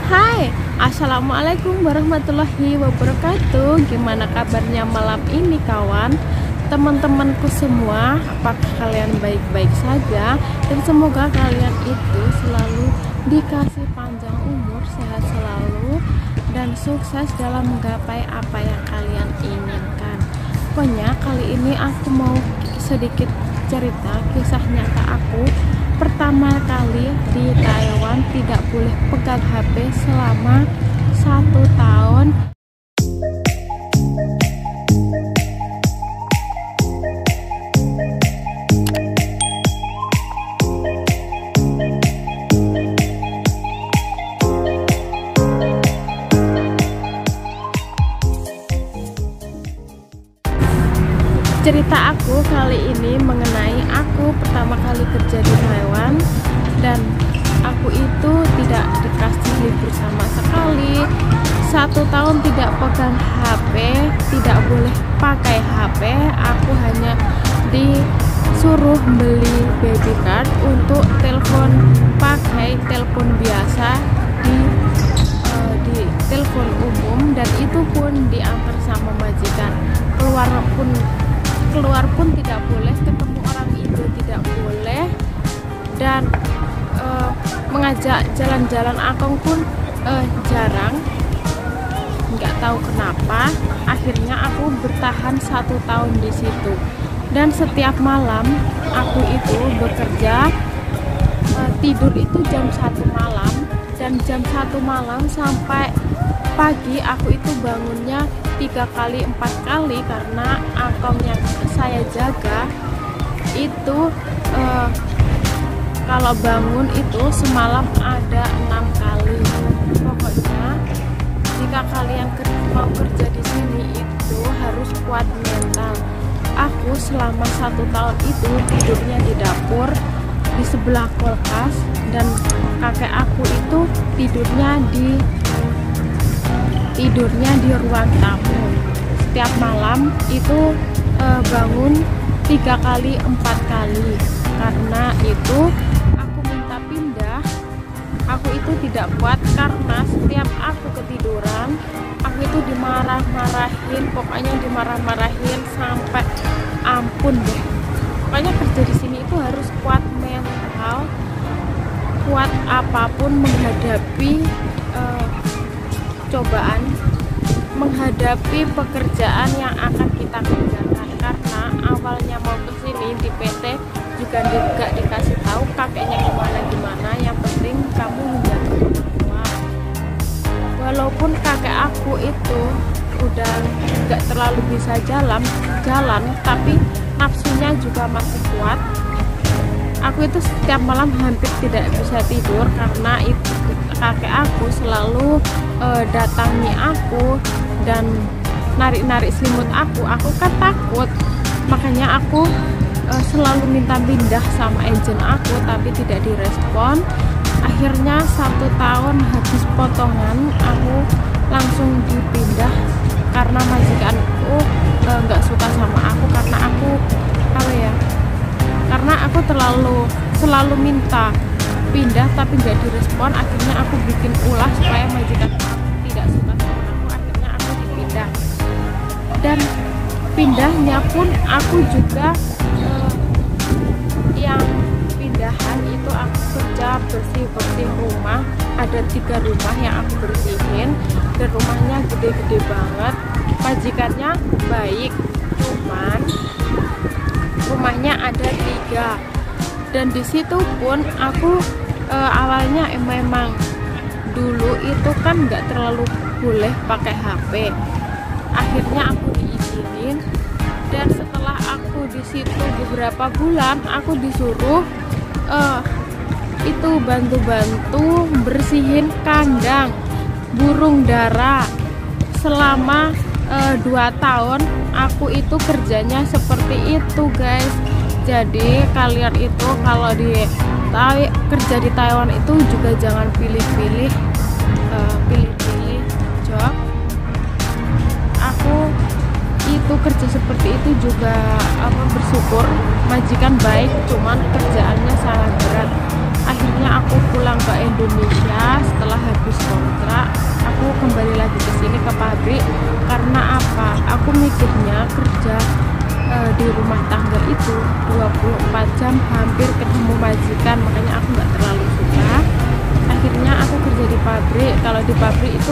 Hai, Assalamualaikum warahmatullahi wabarakatuh. Gimana kabarnya malam ini kawan? Teman-temanku semua, apakah kalian baik-baik saja? Dan semoga kalian itu selalu dikasih panjang umur, sehat selalu, dan sukses dalam menggapai apa yang kalian inginkan. Pokoknya kali ini aku mau sedikit cerita kisah nyata aku. Pertama kali di Taiwan tidak boleh pegang HP selama 1 tahun. Cerita aku kali ini mengenai aku pertama kali kerja di Taiwan, dan aku itu tidak dikasih libur sama sekali. 1 tahun tidak pegang HP, tidak boleh pakai HP. Aku hanya disuruh beli baby card untuk telepon, pakai telepon biasa di telepon umum, dan itu pun diantar sama majikan. Keluar pun tidak boleh, ketemu orang Indo tidak boleh, dan mengajak jalan-jalan akong pun jarang. Nggak tahu kenapa, akhirnya aku bertahan 1 tahun di situ. Dan setiap malam aku itu bekerja, tidur itu jam 1 malam, dan jam 1 malam sampai pagi aku itu bangunnya 3 kali 4 kali, karena akong yang saya jaga itu kalau bangun itu semalam ada 6 kali. Pokoknya jika kalian mau kerja di sini itu harus kuat mental. Aku selama 1 tahun itu tidurnya di dapur di sebelah kulkas, dan kakek aku itu tidurnya di ruang tamu. Setiap malam itu bangun 3 kali 4 kali. Karena itu aku minta pindah. Aku itu tidak kuat, karena setiap aku ketiduran aku itu dimarah-marahin, pokoknya dimarah-marahin sampai ampun deh. Pokoknya kerja di sini itu harus kuat mental, kuat apapun menghadapi cobaan, menghadapi pekerjaan yang akan kita kerjakan. Karena awalnya mau ke sini di PT juga nggak dikasih tahu kakeknya gimana, yang penting kamu menjaga orang tua. Walaupun kakek aku itu udah nggak terlalu bisa jalan, tapi nafsunya juga masih kuat. Aku itu setiap malam hampir tidak bisa tidur, karena itu kakek aku selalu datangi aku dan narik-narik selimut aku. Aku kan takut, makanya aku selalu minta pindah sama agent aku, tapi tidak direspon. Akhirnya 1 tahun habis potongan, aku langsung dipindah karena majikanku nggak suka sama aku, karena aku karena aku selalu minta pindah tapi nggak direspon. Akhirnya aku bikin ulah supaya majikan aku tidak suka sama aku. Akhirnya aku dipindah, dan pindahnya pun aku juga yang pindahan itu aku kerja bersih rumah. Ada 3 rumah yang aku bersihin, dan rumahnya gede-gede banget. Majikannya baik, cuman rumahnya ada 3, dan di situ pun aku awalnya memang dulu itu kan nggak terlalu boleh pakai HP. Akhirnya aku diizinin, dan setelah aku di situ beberapa bulan, aku disuruh itu bantu-bantu bersihin kandang burung dara. Selama 2 tahun aku itu kerjanya seperti itu guys. Jadi kalian itu kalau kerja di Taiwan itu juga jangan pilih-pilih job. Aku itu kerja seperti itu juga bersyukur, majikan baik, cuman kerjaannya sangat berat. Akhirnya aku pulang ke Indonesia setelah habis kontrak. pabrik. Karena apa? Aku mikirnya kerja di rumah tangga itu 24 jam hampir ketemu majikan, makanya aku nggak terlalu suka. Akhirnya aku kerja di pabrik. Kalau di pabrik itu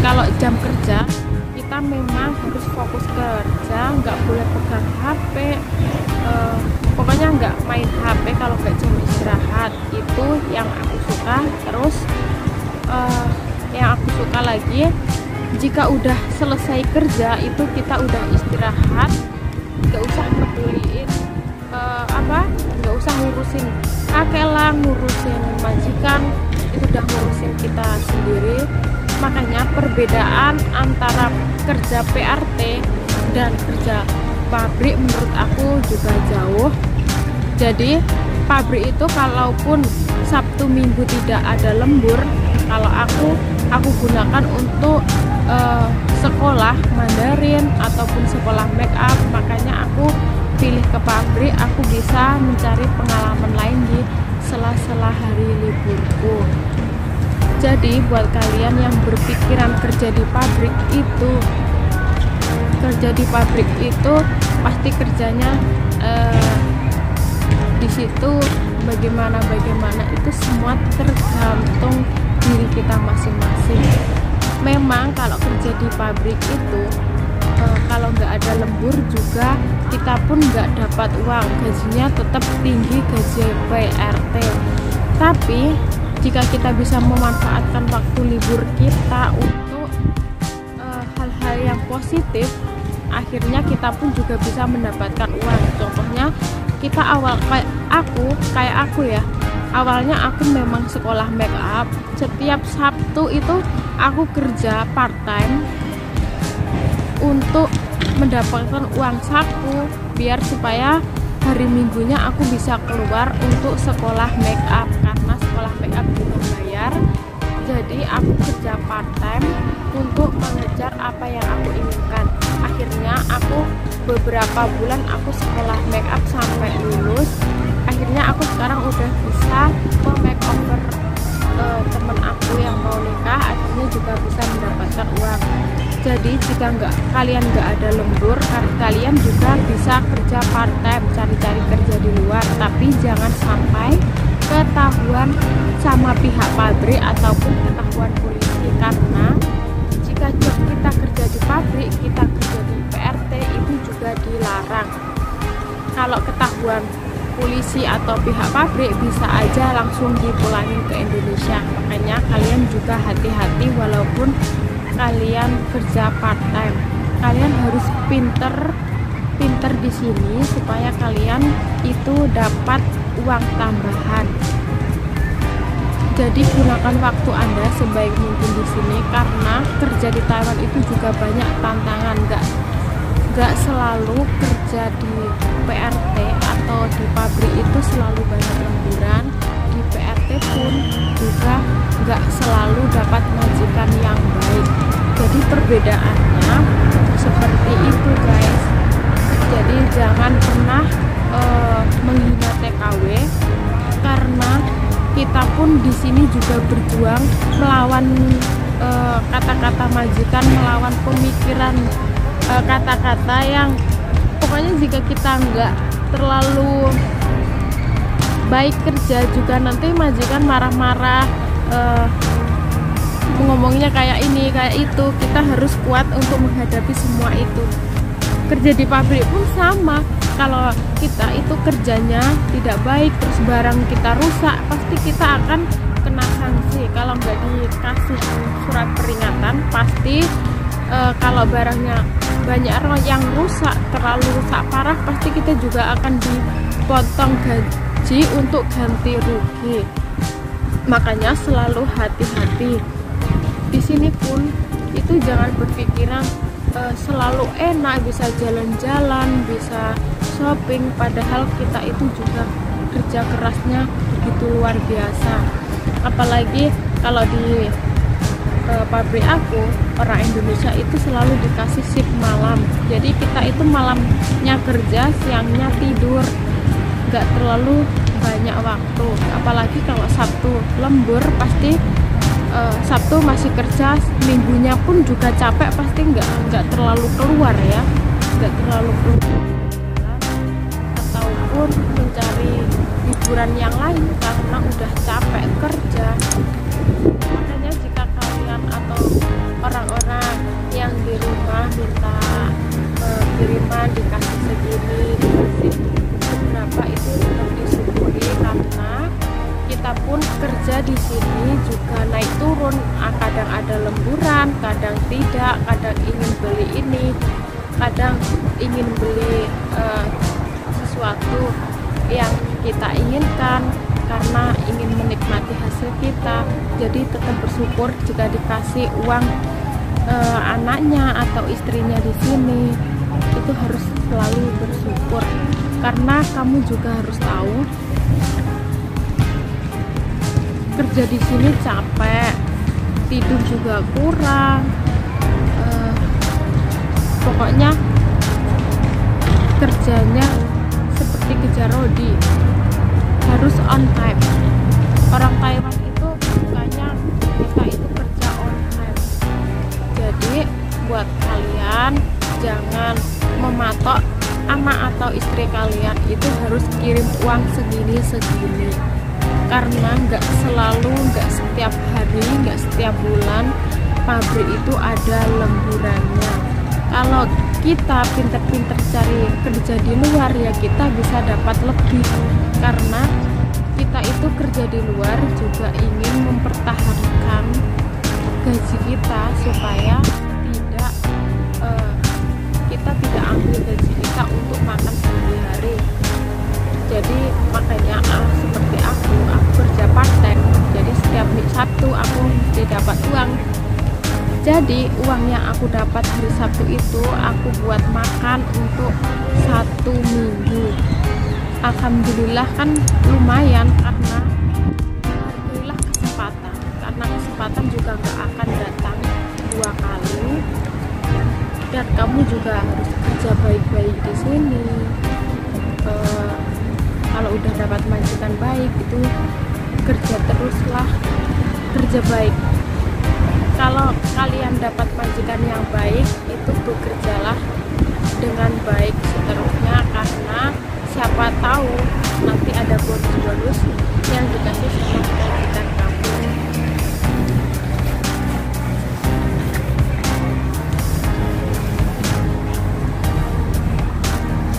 kalau jam kerja kita memang harus fokus kerja, nggak boleh pegang HP, pokoknya nggak main HP kalau nggak jam istirahat. Itu yang aku suka. Terus yang aku suka lagi, jika udah selesai kerja itu kita udah istirahat, nggak usah peduliin nggak usah ngurusin kakek, ngurusin majikan, itu udah ngurusin kita sendiri. Makanya perbedaan antara kerja PRT dan kerja pabrik menurut aku juga jauh. Jadi pabrik itu kalaupun Sabtu Minggu tidak ada lembur, kalau aku gunakan untuk sekolah Mandarin ataupun sekolah make up. Makanya aku pilih ke pabrik, aku bisa mencari pengalaman lain di sela-sela hari liburku. Jadi buat kalian yang berpikiran kerja di pabrik itu pasti kerjanya di situ bagaimana itu semua tergantung diri kita masing-masing. Memang kalau kerja di pabrik itu kalau nggak ada lembur juga kita pun nggak dapat uang, gajinya tetap tinggi, gaji PRT. Tapi jika kita bisa memanfaatkan waktu libur kita untuk hal-hal yang positif, akhirnya kita pun juga bisa mendapatkan uang. Contohnya kita kayak aku ya, awalnya aku memang sekolah make up. Setiap Sabtu itu aku kerja part time untuk mendapatkan uang saku, biar supaya hari Minggunya aku bisa keluar untuk sekolah make up, karena sekolah make up dibayar. Jadi aku kerja part time untuk mengejar apa yang aku inginkan. Akhirnya aku beberapa bulan aku sekolah make up sampai lulus. Akhirnya aku sekarang udah bisa makeover temen aku yang mau nikah, akhirnya juga bisa mendapatkan uang. Jadi jika kalian nggak ada lembur, kalian juga bisa kerja part time, cari-cari kerja di luar. Tapi jangan sampai ketahuan sama pihak pabrik ataupun ketahuan polisi, karena jika kita kerja di pabrik, kita kerja di PRT itu juga dilarang. Kalau ketahuan polisi atau pihak pabrik bisa aja langsung dipulangin ke Indonesia. Makanya kalian juga hati-hati walaupun kalian kerja part time. Kalian harus pinter di sini supaya kalian itu dapat uang tambahan. Jadi gunakan waktu Anda sebaik mungkin di sini, karena kerja di Taiwan itu juga banyak tantangan. Nggak selalu kerja di PRT atau di pabrik itu selalu banyak lemburan. Di PRT pun juga nggak selalu dapat majikan yang baik. Jadi perbedaannya seperti itu guys. Jadi jangan pernah menghina TKW, karena kita pun di sini juga berjuang melawan kata-kata majikan, melawan pemikiran kata-kata yang pokoknya jika kita nggak terlalu baik kerja juga nanti majikan marah-marah, ngomongnya kayak ini kayak itu. Kita harus kuat untuk menghadapi semua itu. Kerja di pabrik pun sama, kalau kita itu kerjanya tidak baik terus barang kita rusak, pasti kita akan kena sanksi. Kalau nggak dikasih surat peringatan, pasti kalau barangnya banyak yang rusak, terlalu rusak parah, pasti kita juga akan dipotong gaji untuk ganti rugi. Makanya selalu hati-hati. Di sini pun itu jangan berpikiran selalu enak, bisa jalan-jalan, bisa shopping, padahal kita itu juga kerja kerasnya begitu luar biasa. Apalagi kalau di pabrik aku, orang Indonesia itu selalu dikasih shift malam. Jadi kita itu malamnya kerja, siangnya tidur, nggak terlalu banyak waktu. Apalagi kalau Sabtu lembur, pasti Sabtu masih kerja, minggunya pun juga capek, pasti nggak terlalu keluar ya, nggak terlalu keluar ataupun mencari hiburan yang lain karena udah capek kerja. Makanya jika kalian atau orang-orang yang di rumah minta kiriman dikasih segini, dikasih seberapa, itu tetap disyukuri karena kita pun kerja di sini juga naik turun, kadang ada lemburan, kadang tidak, kadang ingin beli ini, kadang ingin beli sesuatu yang kita inginkan karena ingin menikmati hasil kita. Jadi tetap bersyukur jika dikasih uang anaknya atau istrinya di sini, itu harus selalu bersyukur karena kamu juga harus tahu kerja di sini capek, tidur juga kurang, pokoknya kerjanya seperti kejar rodi, harus on time. Orang Taiwan itu sukanya kita itu kerja on time. Jadi buat kalian jangan mematok anak atau istri kalian itu harus kirim uang segini, karena nggak selalu, nggak setiap hari, nggak setiap bulan pabrik itu ada lemburannya. Kalau kita pinter-pinter cari kerja di luar ya kita bisa dapat lebih, karena kita itu kerja di luar juga ingin mempertahankan gaji kita supaya kita tidak ambil gaji kita untuk makan sehari-hari. Jadi makanya seperti aku kerja part-time, jadi setiap Sabtu aku mesti dapat uang. Jadi uang yang aku dapat hari Sabtu itu aku buat makan untuk 1 minggu. Alhamdulillah kan lumayan, karena alhamdulillah kesempatan, karena kesempatan juga gak akan datang 2 kali. Dan kamu juga harus kerja baik-baik di sini. Kalau udah dapat majikan baik itu kerja teruslah, kerja baik. Kalau kalian dapat majikan yang baik itu bekerjalah dengan baik seterusnya, karena siapa tahu nanti ada bonus-bonus yang dikasih sama majikan kamu.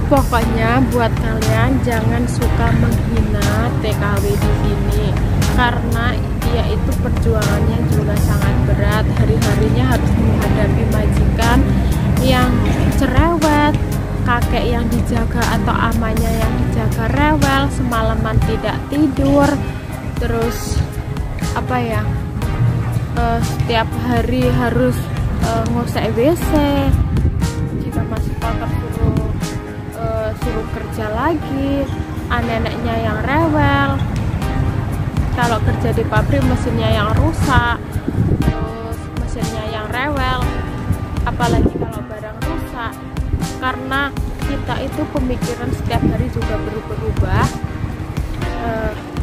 Pokoknya buat kalian jangan suka menghina TKW di sini, karena dia itu perjuangannya juga sangat berat. Hari-harinya harus menghadapi majikan yang cerewet, kakek yang dijaga atau amanya yang dijaga rewel, semalaman tidak tidur, terus apa ya, setiap hari harus ngosek WC, jika masih kotor suruh kerja lagi, neneknya yang rewel. Kalau kerja di pabrik mesinnya yang rusak, terus mesinnya yang rewel, apalagi kalau barang rusak. Karena kita itu pemikiran setiap hari juga berubah.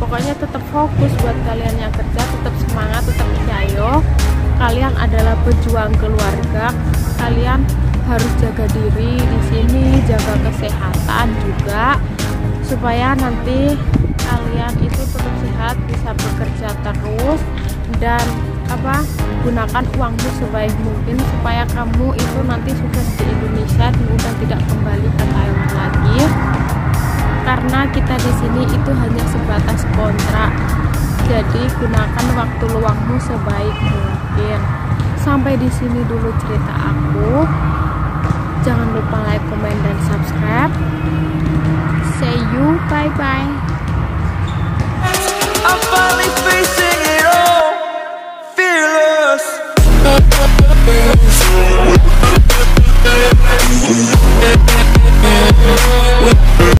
Pokoknya tetap fokus buat kalian yang kerja, tetap semangat, tetap percaya. Kalian adalah pejuang keluarga. Kalian harus jaga diri di sini, jaga kesehatan juga, supaya nanti kalian itu tetap sehat, bisa bekerja terus, dan gunakan uangmu sebaik mungkin supaya kamu itu nanti sukses di Indonesia dan udah tidak kembali ke Taiwan lagi. Karena kita di sini itu hanya sebatas kontrak, jadi gunakan waktu luangmu sebaik mungkin. Sampai di sini dulu cerita aku. Jangan lupa like, comment, dan subscribe. See you, bye bye.